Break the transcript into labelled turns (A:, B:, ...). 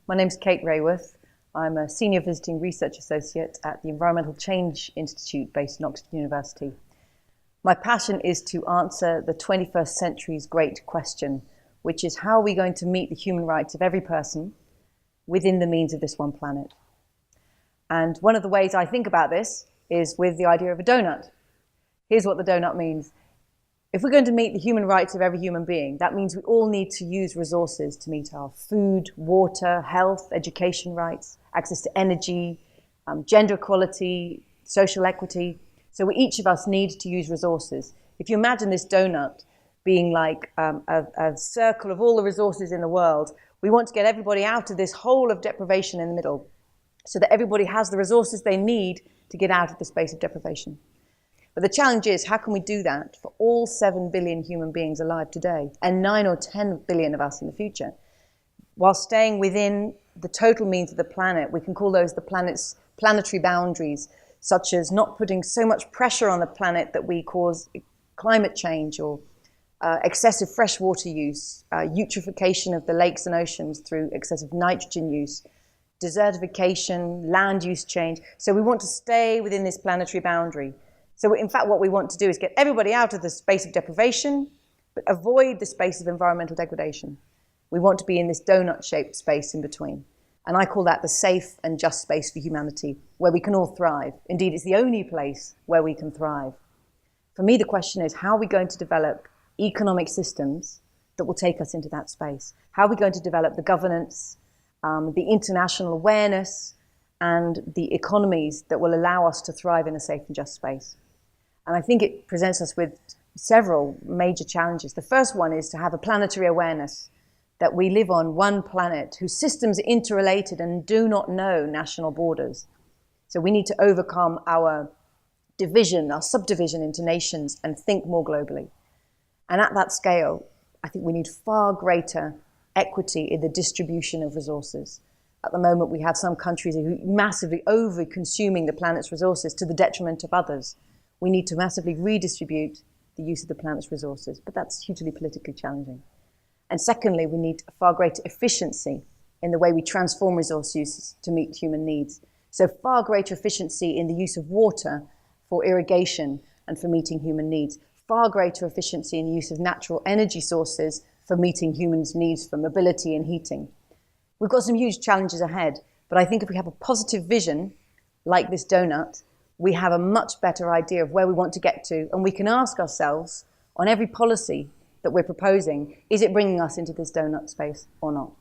A: My name's Kate Raworth. I'm a Senior Visiting Research Associate at the Environmental Change Institute based in Oxford University. My passion is to answer the 21st century's great question, which is how are we going to meet the human rights of every person within the means of this one planet? And one of the ways I think about this is with the idea of a donut. Here's what the donut means. If we're going to meet the human rights of every human being, that means we all need to use resources to meet our food, water, health, education rights, access to energy, gender equality, social equity. So each of us need to use resources. If you imagine this donut being like a circle of all the resources in the world, we want to get everybody out of this hole of deprivation in the middle so that everybody has the resources they need to get out of the space of deprivation. But the challenge is, how can we do that for all 7 billion human beings alive today and 9 or 10 billion of us in the future, while staying within the total means of the planet? We can call those the planet's planetary boundaries, such as not putting so much pressure on the planet that we cause climate change or excessive freshwater use, eutrophication of the lakes and oceans through excessive nitrogen use, desertification, land use change. So we want to stay within this planetary boundary. So in fact, what we want to do is get everybody out of the space of deprivation, but avoid the space of environmental degradation. We want to be in this donut-shaped space in between. And I call that the safe and just space for humanity, where we can all thrive. Indeed, it's the only place where we can thrive. For me, the question is, how are we going to develop economic systems that will take us into that space? How are we going to develop the governance, the international awareness, and the economies that will allow us to thrive in a safe and just space? And I think it presents us with several major challenges. The first one is to have a planetary awareness that we live on one planet whose systems are interrelated and do not know national borders. So we need to overcome our division, our subdivision into nations and think more globally. And at that scale, I think we need far greater equity in the distribution of resources. At the moment, we have some countries who are massively over-consuming the planet's resources to the detriment of others. We need to massively redistribute the use of the planet's resources, but that's hugely politically challenging. And secondly, we need a far greater efficiency in the way we transform resource use to meet human needs. So far greater efficiency in the use of water for irrigation and for meeting human needs. Far greater efficiency in the use of natural energy sources for meeting humans' needs for mobility and heating. We've got some huge challenges ahead, but I think if we have a positive vision, like this donut, we have a much better idea of where we want to get to, and we can ask ourselves, on every policy that we're proposing, is it bringing us into this donut space or not?